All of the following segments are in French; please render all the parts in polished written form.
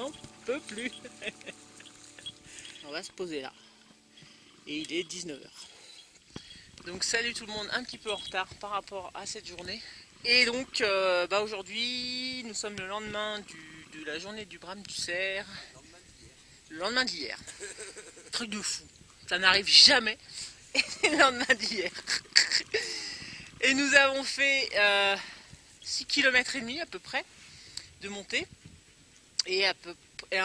n'en peux plus. On va se poser là. Et il est 19 h. Donc salut tout le monde, un petit peu en retard par rapport à cette journée. Et donc aujourd'hui, nous sommes le lendemain de la journée du brame du cerf. Le lendemain d'hier. Truc de fou. Ça n'arrive jamais. Et c'est le lendemain d'hier. Et nous avons fait 6 km et demi à peu près de montée. Et un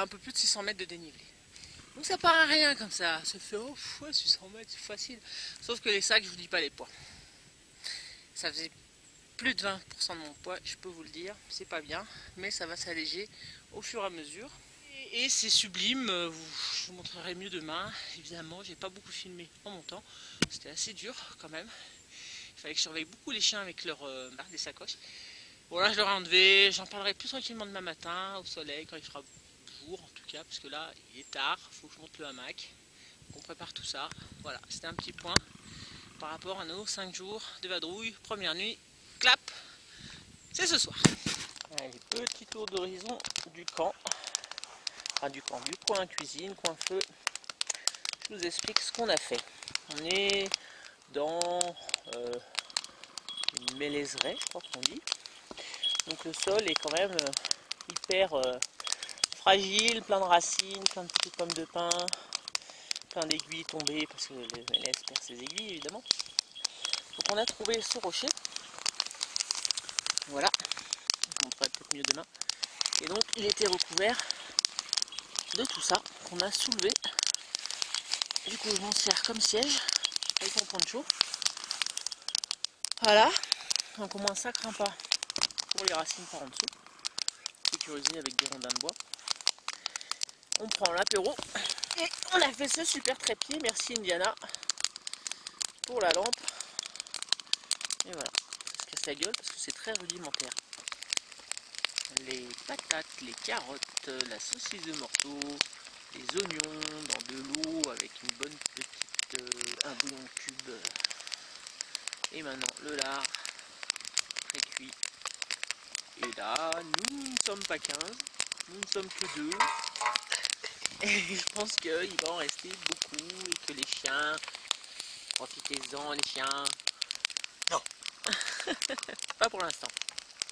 peu plus de 600 mètres de dénivelé. Donc ça paraît rien comme ça. Ça fait oh, ouais, 600 mètres, c'est facile. Sauf que les sacs, je vous dis pas les poids. Ça faisait plus de 20% de mon poids, je peux vous le dire. C'est pas bien, mais ça va s'alléger au fur et à mesure. Et c'est sublime. Je vous montrerai mieux demain. Évidemment, j'ai pas beaucoup filmé en montant. C'était assez dur quand même. Il fallait que je surveille beaucoup les chiens avec des sacoches. Bon là, je l'aurai enlevé. J'en parlerai plus tranquillement demain matin au soleil quand il fera jour en tout cas, parce que là il est tard, il faut que je monte le hamac, qu'on prépare tout ça. Voilà, c'était un petit point par rapport à nos 5 jours de vadrouille. Première nuit, clap, c'est ce soir. Allez, petit tour d'horizon du camp, enfin du coin cuisine, coin feu. Je vous explique ce qu'on a fait. On est dans une mélaiserie, je crois qu'on dit. Donc le sol est quand même hyper fragile, plein de racines, plein de petites pommes de pin, plein d'aiguilles tombées parce que le mélèze perd ses aiguilles évidemment. Donc on a trouvé ce rocher. Voilà, je montrerai peut-être mieux demain. Et donc il était recouvert de tout ça qu'on a soulevé. Du coup je m'en sers comme siège avec mon poncho. Voilà, donc au moins ça craint pas pour les racines par en dessous. Sécurisé avec des rondins de bois. On prend l'apéro et on a fait ce super trépied. Merci Indiana pour la lampe. Et voilà, ça se casse la gueule parce que c'est très rudimentaire. Les patates, les carottes, la saucisse de morceau, les oignons dans de l'eau avec une bonne petite un bouillon cube. Et maintenant le lard pré-cuit. Et là, nous ne sommes pas 15, nous ne sommes que 2. Et je pense qu'il va en rester beaucoup et que les chiens, profitez-en les chiens. Non. Pas pour l'instant.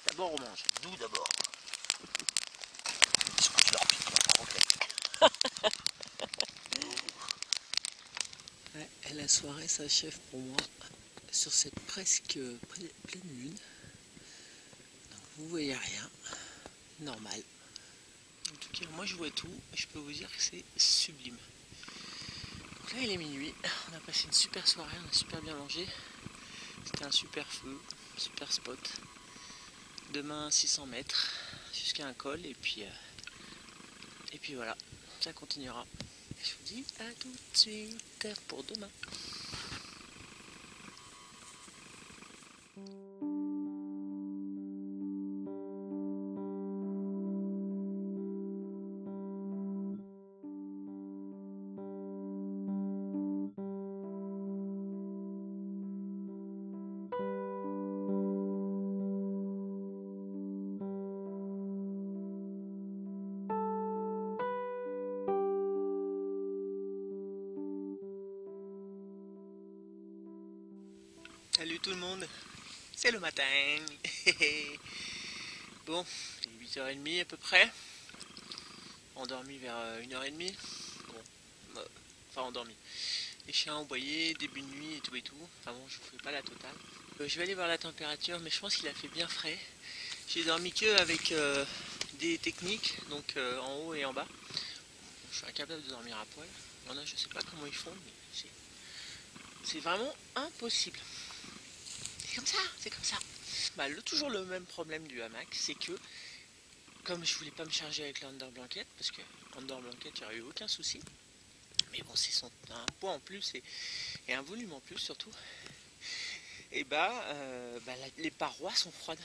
D'abord on mange. Nous d'abord. Est-ce que tu leur piques Ouais, et la soirée s'achève pour moi sur cette presque pleine lune. Donc vous voyez rien. Normal. En tout cas, moi je vois tout et je peux vous dire que c'est sublime. Donc là il est minuit, on a passé une super soirée, on a super bien mangé. C'était un super feu, super spot. Demain 600 mètres jusqu'à un col et puis voilà, ça continuera. Je vous dis à tout de suite pour demain. Salut tout le monde, c'est le matin. Bon, il est 8h30 à peu près. Endormi vers 1h30. Bon, enfin endormi. Les chiens ont aboyé, début de nuit et tout et tout. Enfin bon, je vous fais pas la totale. Je vais aller voir la température, mais je pense qu'il a fait bien frais. J'ai dormi que avec des techniques, donc en haut et en bas. Je suis incapable de dormir à poil. Il y en a, je sais pas comment ils font, mais c'est vraiment impossible. C'est comme ça, c'est comme ça. Bah, toujours le même problème du hamac, c'est que comme je voulais pas me charger avec l'under blanket, parce que l'under blanket il n'y aurait eu aucun souci, mais bon c'est un poids en plus et un volume en plus surtout, et les parois sont froides.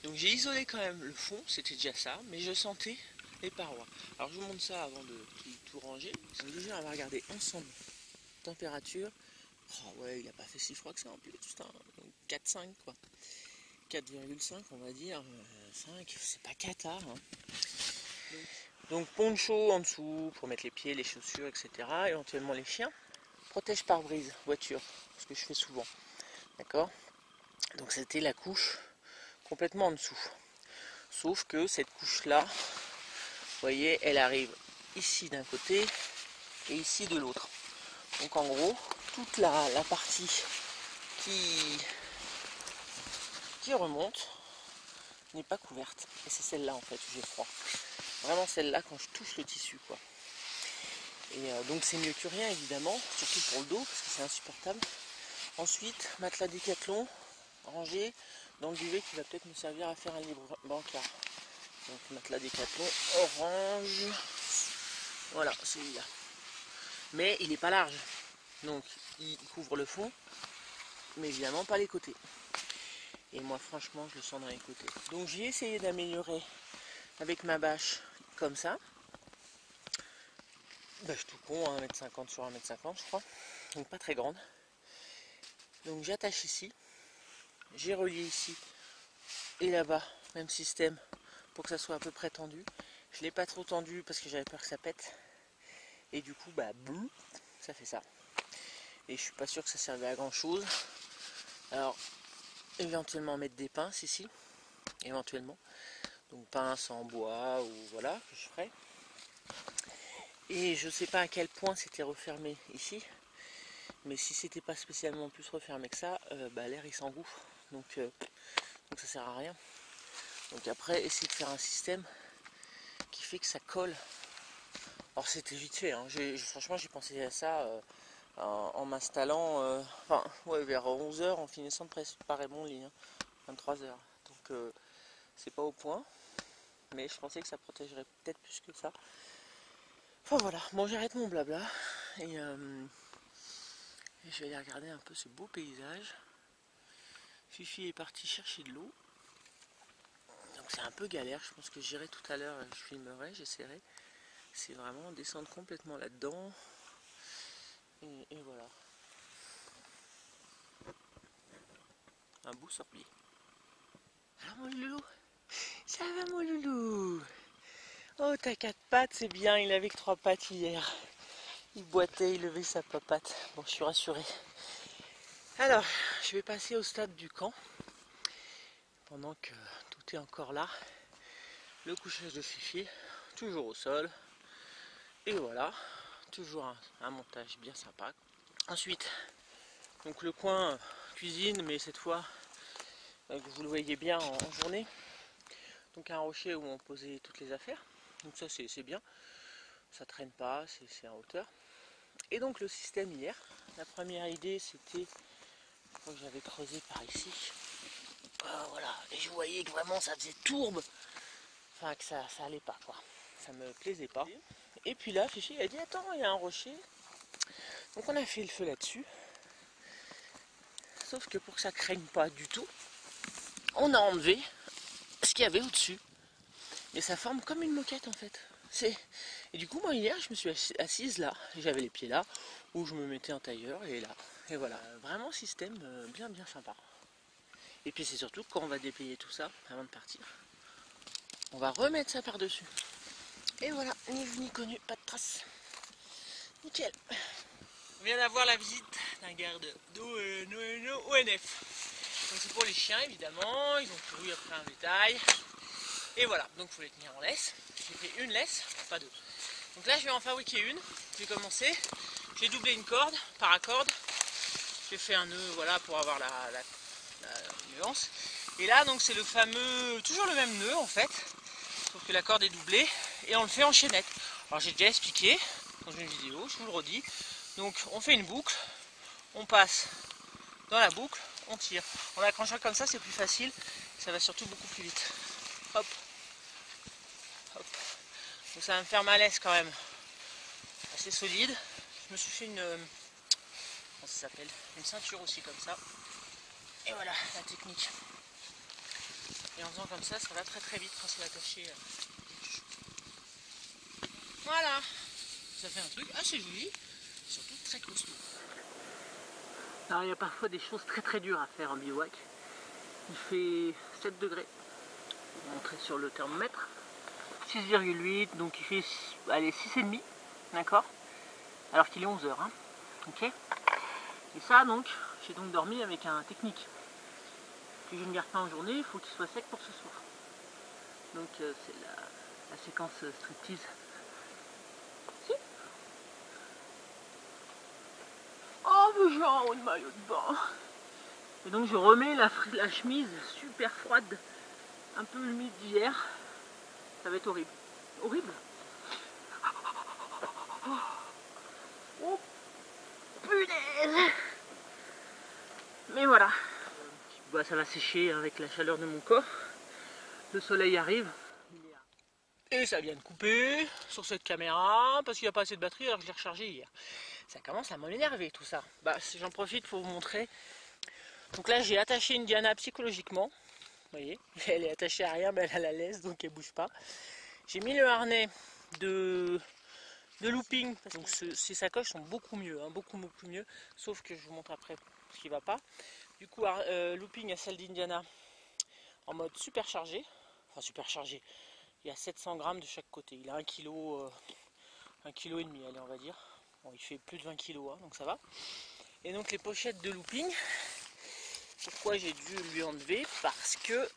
Donc j'ai isolé quand même le fond, c'était déjà ça, mais je sentais les parois. Alors je vous montre ça avant de tout ranger. Déjà on va regarder ensemble température. Oh ouais, il n'a pas fait si froid que ça en plus, 4,5 quoi. 4,5 on va dire, 5, c'est pas cata. Hein. Donc poncho en dessous pour mettre les pieds, les chaussures, etc. Éventuellement les chiens. Protège pare-brise voiture, ce que je fais souvent. D'accord? Donc c'était la couche complètement en dessous. Sauf que cette couche-là, vous voyez, elle arrive ici d'un côté et ici de l'autre. Donc en gros, toute la partie qui remonte n'est pas couverte. Et c'est celle-là en fait où j'ai froid. Vraiment celle-là quand je touche le tissu, quoi. Et donc c'est mieux que rien évidemment, surtout pour le dos parce que c'est insupportable. Ensuite, matelas Décathlon rangé dans le duvet qui va peut-être me servir à faire un libre bancard. Donc matelas Décathlon orange. Voilà, celui-là. Mais il n'est pas large. Donc il couvre le fond, mais évidemment pas les côtés. Et moi franchement je le sens dans les côtés. Donc j'ai essayé d'améliorer avec ma bâche comme ça. Bâche tout con, 1m50 sur 1m50 je crois. Donc pas très grande. Donc j'attache ici. J'ai relié ici et là-bas, même système, pour que ça soit à peu près tendu. Je ne l'ai pas trop tendu parce que j'avais peur que ça pète. Et du coup, bah, boum, ça fait ça. Et je suis pas sûr que ça servait à grand chose. Alors, éventuellement mettre des pinces ici, éventuellement. Donc pinces en bois ou voilà, que je ferai. Et je sais pas à quel point c'était refermé ici. Mais si c'était pas spécialement plus refermé que ça, bah, l'air il s'engouffre. Donc ça sert à rien. Donc après, essayer de faire un système qui fait que ça colle. Alors c'était vite fait, hein. Franchement j'ai pensé à ça en m'installant enfin, ouais, vers 11 h en finissant de préparer mon lit, hein, 23 h. Donc c'est pas au point, mais je pensais que ça protégerait peut-être plus que ça. Enfin voilà, bon j'arrête mon blabla et je vais aller regarder un peu ce beau paysage. Fifi est parti chercher de l'eau. Donc c'est un peu galère, je pense que j'irai tout à l'heure, je filmerai, j'essaierai. C'est vraiment descendre complètement là-dedans. Et voilà. Un beau sorbier. Alors mon loulou, ça va mon loulou? Oh t'as 4 pattes, c'est bien, il avait que 3 pattes hier. Il boitait, il levait sa papate. Bon, je suis rassurée. Alors, je vais passer au stade du camp. Pendant que tout est encore là. Le couchage de Fifi, toujours au sol. Et voilà, toujours un montage bien sympa. Ensuite, donc le coin cuisine, mais cette fois, que vous le voyez bien en journée. Donc un rocher où on posait toutes les affaires. Donc ça c'est bien. Ça traîne pas, c'est en hauteur. Et donc le système hier, la première idée c'était que j'avais creusé par ici. Voilà, et je voyais que vraiment ça faisait tourbe. Enfin que ça allait pas quoi. Ça me plaisait pas. Et puis là, Fifi a dit attends, il y a un rocher. Donc on a fait le feu là-dessus. Sauf que pour que ça craigne pas du tout, on a enlevé ce qu'il y avait au-dessus. Et ça forme comme une moquette en fait. Et du coup moi hier je me suis assise là, j'avais les pieds là, où je me mettais en tailleur et là. Et voilà, vraiment système bien sympa. Et puis c'est surtout quand on va dépayer tout ça avant de partir, on va remettre ça par-dessus. Et voilà, ni vu ni connu, pas de traces. Nickel. On vient d'avoir la visite d'un garde ONF. Donc c'est pour les chiens évidemment, ils ont couru après un bétail. Et voilà, donc il faut les tenir en laisse. J'ai fait une laisse, pas deux. Donc là je vais en fabriquer une. J'ai commencé, j'ai doublé une corde, paracorde. J'ai fait un nœud, voilà, pour avoir la nuance. Et là donc c'est le fameux, toujours le même nœud en fait, sauf que la corde est doublée et on le fait en chaînette. Alors j'ai déjà expliqué dans une vidéo, je vous le redis. Donc on fait une boucle, on passe dans la boucle, on tire. En accrochant comme ça c'est plus facile, ça va surtout beaucoup plus vite. Hop. Hop. Donc ça va me faire ma laisse quand même assez solide. Je me suis fait une, comment ça s'appelle, une ceinture aussi comme ça. Et voilà la technique. Et en faisant comme ça, ça va très vite quand c'est attaché. Voilà. Ça fait un truc assez joli, surtout très costaud. Alors il y a parfois des choses très dures à faire en bivouac. Il fait 7 degrés. On va montrer sur le thermomètre. 6,8, donc il fait allez, 6,5, d'accord, alors qu'il est 11 h, hein. Ok. Et ça donc, j'ai donc dormi avec un technique. Si je ne garde pas en journée, il faut qu'il soit sec pour ce soir. Donc c'est la séquence striptease. Si. Oh mais j'ai un haut de maillot de bain. Et donc je remets la chemise super froide, un peu humide d'hier. Ça va être horrible. Horrible. Oh punaise. Mais voilà. Bah, ça va sécher avec la chaleur de mon corps. Le soleil arrive. Et ça vient de couper sur cette caméra parce qu'il n'y a pas assez de batterie alors que je l'ai rechargé hier. Ça commence à m'énerver tout ça. Bah, j'en profite pour vous montrer. Donc là j'ai attaché une Diana psychologiquement. Vous voyez, elle est attachée à rien mais elle a la laisse donc elle bouge pas. J'ai mis le harnais de looping. Donc ces sacoches sont beaucoup mieux, hein, beaucoup mieux. Sauf que je vous montre après ce qui va pas. Du coup looping à celle d'Indiana en mode super chargé. Enfin super chargé. Il y a 700 grammes de chaque côté. Il a 1 kg, 1,5 kg, allez on va dire. Bon, il fait plus de 20 kg, hein, donc ça va. Et donc les pochettes de looping, pourquoi j'ai dû lui enlever? Parce que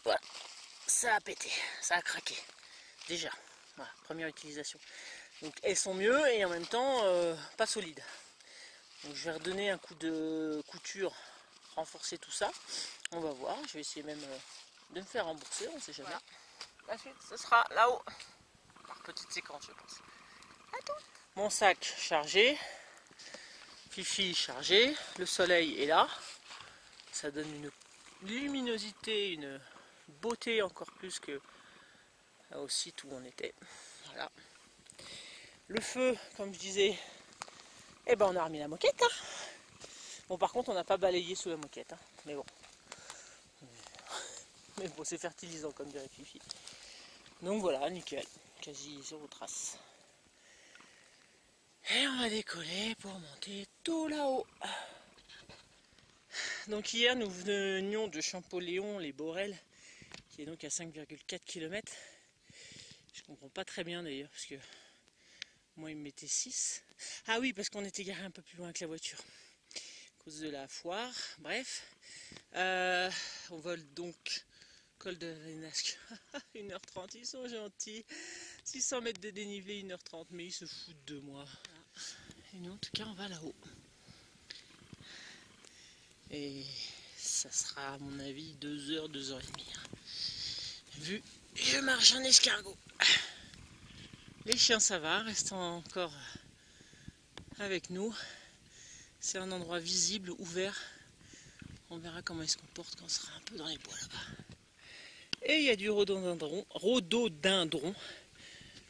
voilà, ça a pété, ça a craqué. Déjà, voilà, première utilisation. Donc elles sont mieux et en même temps pas solides. Donc je vais redonner un coup de couture, renforcer tout ça. On va voir, je vais essayer même de me faire rembourser, on sait jamais. Voilà. La suite, ce sera là-haut. Par petite séquence, je pense. Mon sac chargé. Fifi chargé. Le soleil est là. Ça donne une luminosité, une beauté encore plus que au site où on était. Voilà. Le feu, comme je disais, eh ben on a remis la moquette. Hein. Bon, par contre, on n'a pas balayé sous la moquette. Hein. Mais bon. Mais bon, c'est fertilisant, comme dirait Fifi. Donc voilà, nickel. Quasi zéro trace. Et on va décoller pour monter tout là-haut. Donc hier nous venions de Champollion-les-Borel, qui est donc à 5,4 km. Je comprends pas très bien d'ailleurs, parce que moi il me mettait 6. Ah oui, parce qu'on était garé un peu plus loin que la voiture, à cause de la foire, bref. On vole donc col de Renasque, 1h30, ils sont gentils. 600 mètres de dénivelé, 1h30, mais ils se foutent de moi. Et nous en tout cas on va là-haut. Et ça sera à mon avis 2 h, 2 h 30. Vu, je marche en escargot. Les chiens ça va, restent encore avec nous. C'est un endroit visible, ouvert. On verra comment ils se comportent quand on sera un peu dans les bois là-bas. Et il y a du rhododendron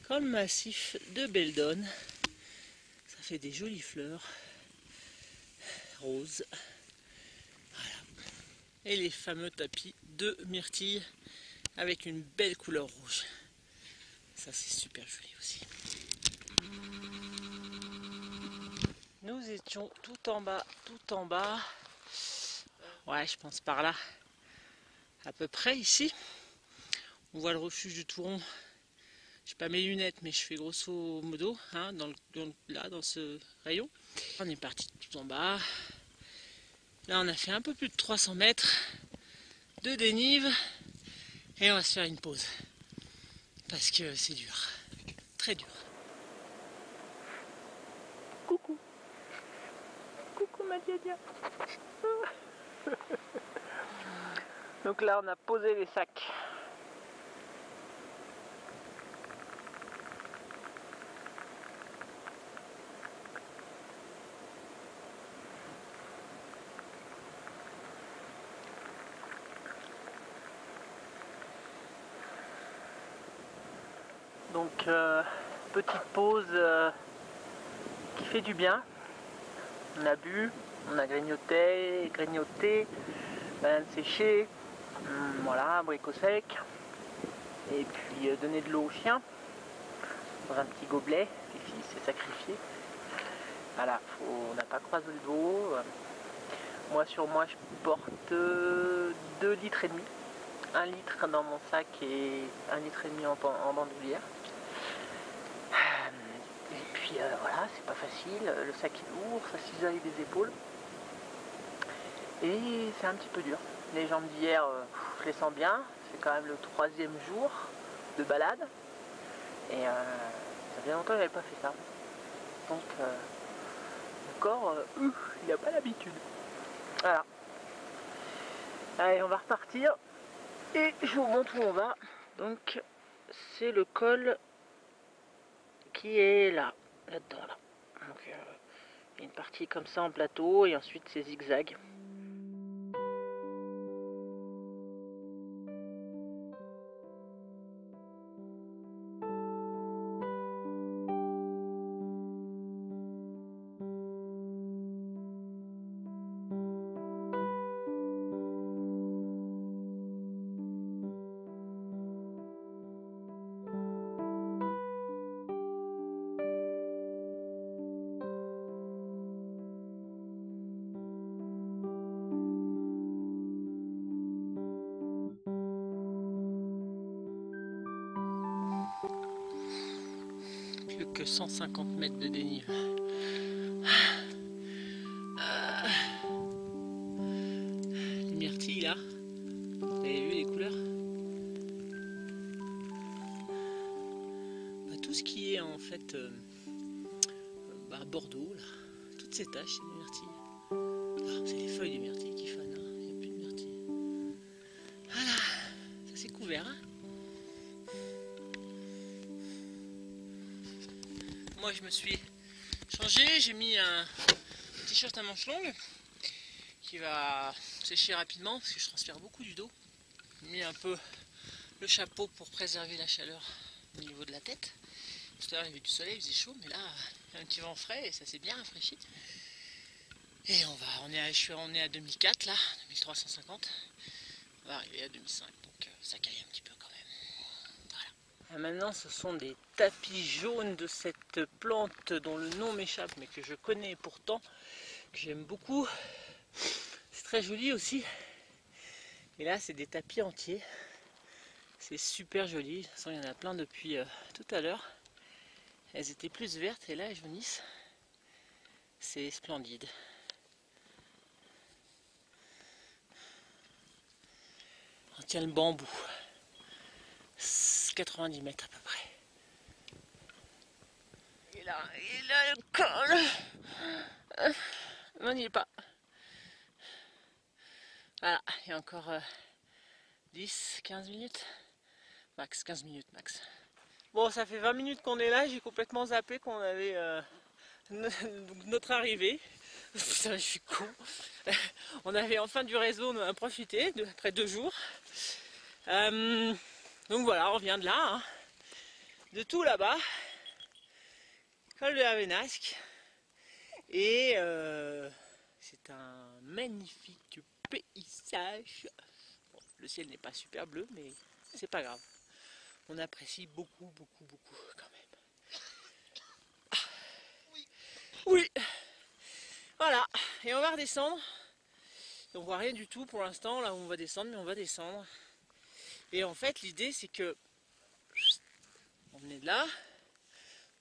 comme le massif de Beldon. Ça fait des jolies fleurs roses. Et les fameux tapis de myrtille avec une belle couleur rouge. Ça c'est super joli aussi. Nous étions tout en bas, ouais, je pense par là, à peu près ici. On voit le refuge du Touron. Je n'ai pas mes lunettes, mais je fais grosso modo, hein, là, dans ce rayon. On est parti tout en bas. Là, on a fait un peu plus de 300 mètres de dénive. Et on va se faire une pause. Parce que c'est dur. Très dur. Coucou. Coucou ma dia. Donc là, on a posé les sacs. Donc petite pause qui fait du bien. On a bu, on a grignoté, banane séchée, voilà, abricot sec. Et puis donner de l'eau au chien dans un petit gobelet. Fifi s'est sacrifié. Voilà, on n'a pas croisé le dos. Moi sur moi je porte 2,5 litres. 1 litre dans mon sac et 1,5 litre en bandoulière. Et puis voilà, c'est pas facile, le sac est lourd, ça cisaille des épaules. Et c'est un petit peu dur. Les jambes d'hier, je les sens bien, c'est quand même le 3e jour de balade. Et ça fait longtemps que j'avais pas fait ça. Donc le corps, il n'a pas l'habitude. Voilà. Allez, on va repartir. Et je vous montre où on va. Donc c'est le col qui est là, là-dedans là. Donc il y a une partie comme ça en plateau et ensuite c'est zigzag. Plus que 150 mètres de dénivelé. Les myrtilles là, vous avez vu les couleurs? Tout ce qui est en fait Bordeaux là, toutes ces taches c'est des myrtilles. C'est les feuilles des myrtilles qui fanent, hein. Il n'y a plus de myrtilles. Voilà, ça c'est couvert. Hein. Moi je me suis changé, j'ai mis un t-shirt à manches longues qui va sécher rapidement parce que je transpire beaucoup du dos. J'ai mis un peu le chapeau pour préserver la chaleur au niveau de la tête. Tout à l'heure il y avait du soleil, il faisait chaud, mais là il y a un petit vent frais et ça s'est bien rafraîchi. Et on est à 2004 là, 2350. On va arriver à 2005, donc ça caille un petit peu quand même. Voilà. Et maintenant ce sont des tapis jaunes de cette plante dont le nom m'échappe mais que je connais pourtant, que j'aime beaucoup. C'est très joli aussi. Et là c'est des tapis entiers. C'est super joli. De toute façon il y en a plein depuis tout à l'heure. Elles étaient plus vertes et là elles jaunissent. C'est splendide. On tient le bambou. 90 mètres à peu près. Et là le col. Non, il n'y est pas. Voilà, il y a encore 10, 15 minutes. Max, 15 minutes max. Bon, ça fait 20 minutes qu'on est là, j'ai complètement zappé qu'on avait notre arrivée. Putain, je suis con. On avait enfin du réseau, on en a profité, après 2 jours. Donc voilà, on vient de là, hein, de tout là-bas, col de la Vénasque. Et c'est un magnifique paysage. Bon, le ciel n'est pas super bleu, mais c'est pas grave. On apprécie beaucoup quand même. Ah. Oui. Voilà. Et on va redescendre. On voit rien du tout pour l'instant là où on va descendre, mais on va descendre. Et en fait l'idée c'est que on est là,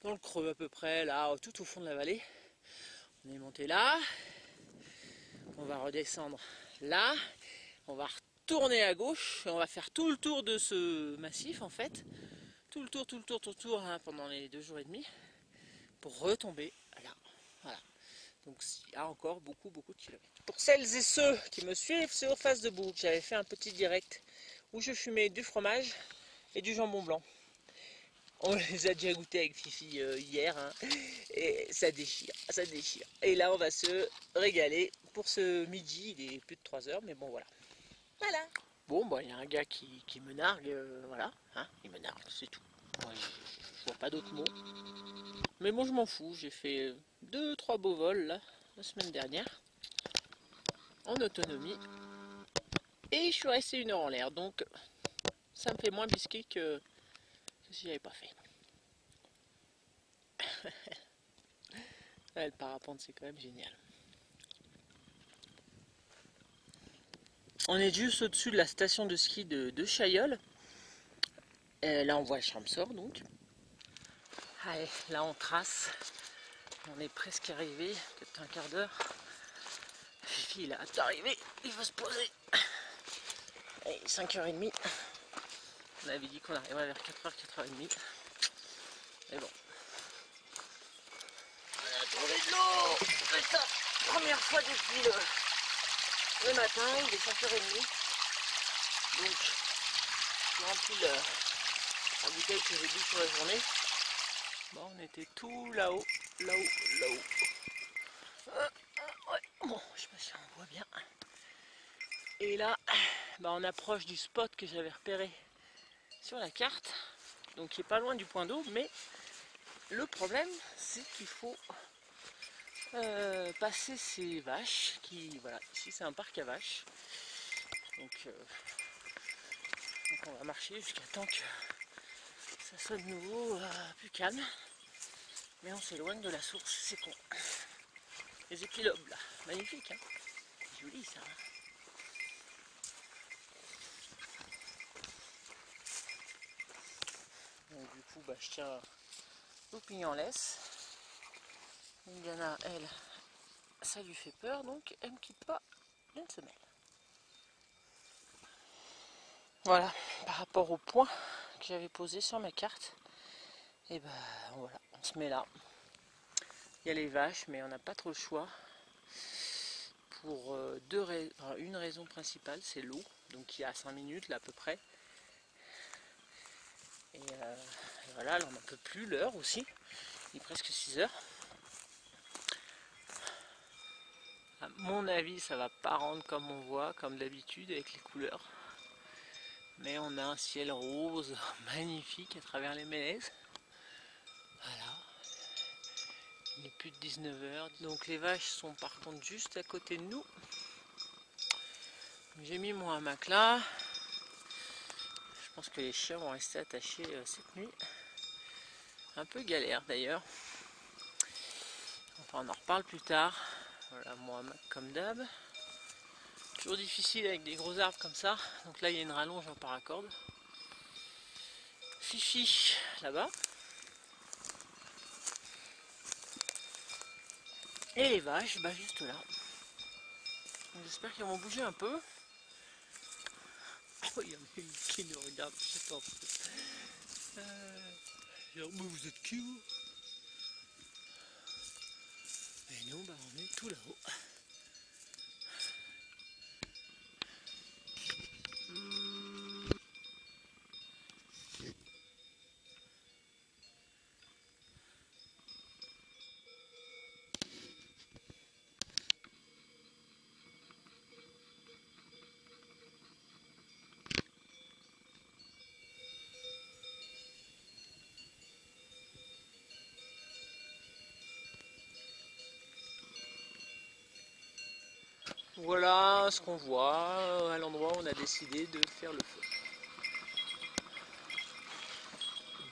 dans le creux à peu près, là, tout au fond de la vallée. On est monté là. On va redescendre là. On va retourner à gauche et on va faire tout le tour de ce massif en fait. Tout le tour hein, pendant les 2 jours et demi pour retomber là. Voilà. Donc il y a encore beaucoup de kilomètres. Pour celles et ceux qui me suivent sur Facebook, j'avais fait un petit direct où je fumais du fromage et du jambon blanc. On les a déjà goûtés avec Fifi hier hein, et ça déchire. Et là on va se régaler pour ce midi, il est plus de 3 heures mais bon voilà. Voilà. Bon bah il y a un gars qui me nargue, voilà, hein, il me nargue, c'est tout. Moi, je vois pas d'autres mots. Mais bon je m'en fous, j'ai fait 2-3 beaux vols là, la semaine dernière, en autonomie. Et je suis resté 1 heure en l'air, donc ça me fait moins bisquer que si j'avais pas fait. Ouais, le parapente c'est quand même génial. On est juste au-dessus de la station de ski de Chailleul. Et là on voit le Chamsor donc. Allez, là on trace. On est presque arrivé, peut-être un quart d'heure. Fifi il a hâte d'arriver, il va se poser. Allez, 5h30. On avait dit qu'on arriverait vers 4h, 4h30. Mais bon. On a trouvé de l'eau. Putain, première fois depuis le matin, il est 5h30. Donc, je remplis la bouteille que j'ai bu sur la journée. Bon, on était tout là-haut, là-haut. Ouais, bon, je sais pas si on voit bien. Et là, bah, on approche du spot que j'avais repéré sur la carte. Donc, qui est pas loin du point d'eau, mais le problème, c'est qu'il faut passer ces vaches. Voilà, ici c'est un parc à vaches. Donc on va marcher jusqu'à temps que ça soit de nouveau plus calme. Mais on s'éloigne de la source, c'est con. Les épilobes là, magnifique, hein, joli ça. Donc du coup, bah, je tiens l'opinion en laisse. Indiana, elle, ça lui fait peur, donc elle ne quitte pas une semelle. Voilà, par rapport au point que j'avais posé sur ma carte, et ben voilà, on se met là. Il y a les vaches, mais on n'a pas trop le choix. Pour une raison principale, c'est l'eau, donc il y a 5 minutes là à peu près. Et voilà, là on n'en peut plus, l'heure aussi, il est presque 6h. À mon avis, ça va pas rendre comme on voit, comme d'habitude avec les couleurs. Mais on a un ciel rose magnifique à travers les mélèzes. Voilà. Il n'est plus de 19h. Donc les vaches sont par contre juste à côté de nous. J'ai mis mon hamac là. Je pense que les chiens vont rester attachés cette nuit. Un peu galère d'ailleurs. Enfin on en reparle plus tard. Voilà mon hamac comme d'hab. Toujours difficile avec des gros arbres comme ça. Donc là il y a une rallonge en paracorde. Fifi là-bas. Et les vaches, bah juste là. J'espère qu'ils vont bouger un peu. Oh, il y en a une qui nous regarde, c'est en fait. Mais vous êtes qui vous? Et nous, bah on est tout là-haut. Voilà ce qu'on voit à l'endroit où on a décidé de faire le feu.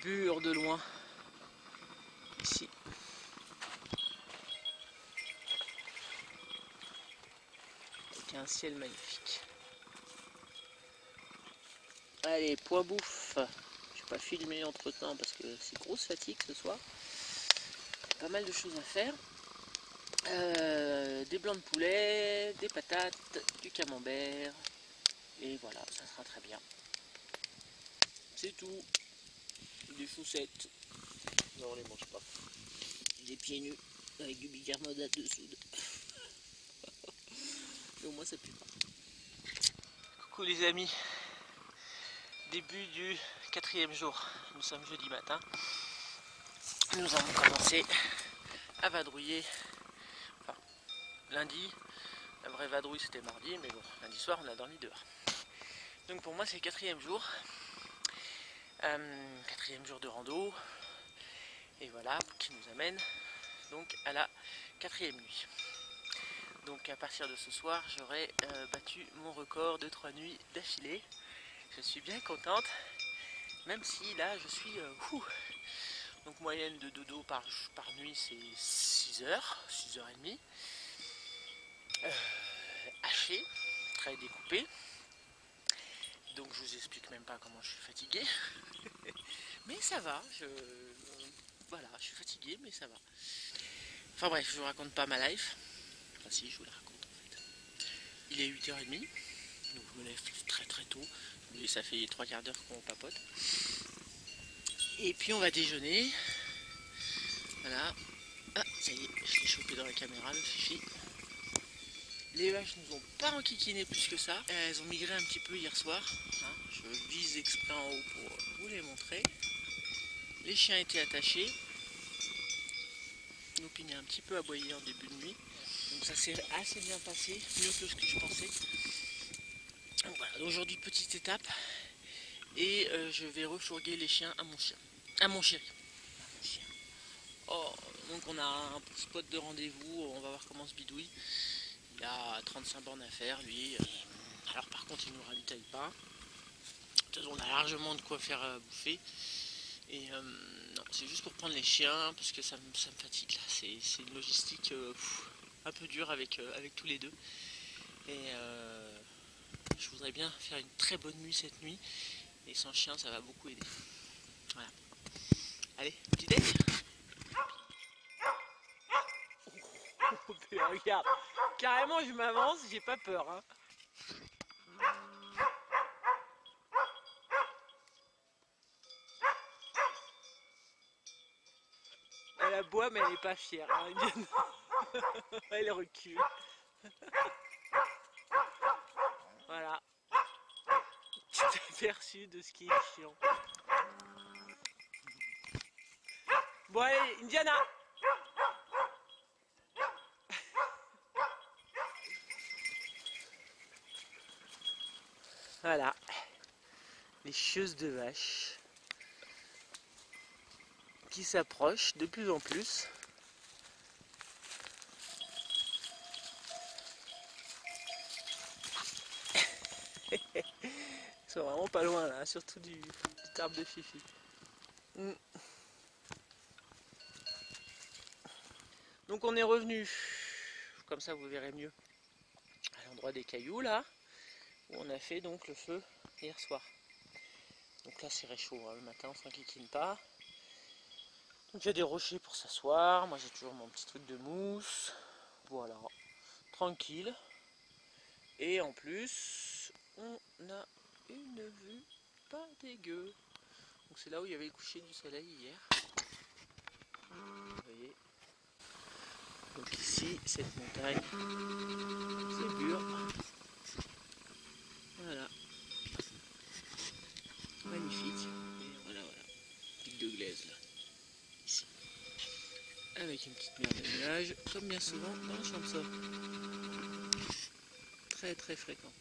Bure de loin, ici. Avec un ciel magnifique. Allez, point bouffe. Je vais pas filmer entre temps parce que c'est grosse fatigue ce soir. Pas mal de choses à faire. Des blancs de poulet, des patates, du camembert. Et voilà, ça sera très bien. C'est tout. Des chaussettes. Non, on les mange pas. Des pieds nus avec du bicarbonate de soude. Mais au moins ça pue pas. Coucou les amis. Début du 4e jour. Nous sommes jeudi matin. Nous avons commencé à vadrouiller. Enfin, lundi. La vraie vadrouille c'était mardi, mais bon, lundi soir on a dormi dehors. Donc pour moi c'est le 4e jour. 4e jour de rando. Et voilà, qui nous amène donc à la 4e nuit. Donc à partir de ce soir, j'aurai battu mon record de 3 nuits d'affilée. Je suis bien contente, même si là je suis donc moyenne de dodo par nuit c'est 6h, 6h30. Haché, très découpé. Donc je vous explique même pas comment je suis fatigué. Mais ça va, voilà, je suis fatigué mais ça va. Enfin bref, je vous raconte pas ma life. Enfin si, je vous la raconte en fait. Il est 8h30, donc je me lève très très tôt. Et ça fait 3/4 d'heure qu'on papote. Et puis on va déjeuner. Voilà. Ah, ça y est, je l'ai chopé dans la caméra, le fifi. Les vaches nous ont pas enquiquiné plus que ça. Elles ont migré un petit peu hier soir. Hein. Je vise exprès en haut pour vous les montrer. Les chiens étaient attachés. Nopine est un petit peu aboyé en début de nuit. Donc ça s'est assez bien passé, mieux que ce que je pensais. Donc voilà, aujourd'hui petite étape. Et je vais refourguer les chiens à mon chien. À mon chéri. À mon chien. Oh, donc on a un spot de rendez-vous, on va voir comment se bidouille. Il a 35 bornes à faire lui. Alors par contre il ne nous ravitaille pas. De toute façon on a largement de quoi faire bouffer. Et non, c'est juste pour prendre les chiens parce que ça me fatigue là. C'est une logistique un peu dure avec tous les deux. Et je voudrais bien faire une très bonne nuit cette nuit. Et sans chien ça va beaucoup aider. Voilà. Allez, petit déj. Oh, regarde, carrément je m'avance, j'ai pas peur. Hein. Elle aboie mais elle n'est pas fière. Hein. Elle recule. Voilà. Tu t'es aperçu de ce qui est chiant. Bon allez, Indiana. Voilà. Les chieuses de vache qui s'approchent de plus en plus. Ils sont vraiment pas loin là, surtout du arbre de Fifi. Donc on est revenu, comme ça vous verrez mieux, à l'endroit des cailloux là, où on a fait donc le feu hier soir. Donc là c'est réchaud, hein, le matin on s'enquiquine pas. Donc il y a des rochers pour s'asseoir, moi j'ai toujours mon petit truc de mousse, voilà, tranquille. Et en plus, on a une vue pas dégueu. Donc c'est là où il y avait le coucher du soleil hier. Vous voyez. Donc ici, cette montagne, c'est dur. Voilà. Magnifique. Et voilà, voilà. Pic de glaise là. Ici. Avec une petite mer de nuages, comme bien souvent dans le Champsaur. Très très fréquent.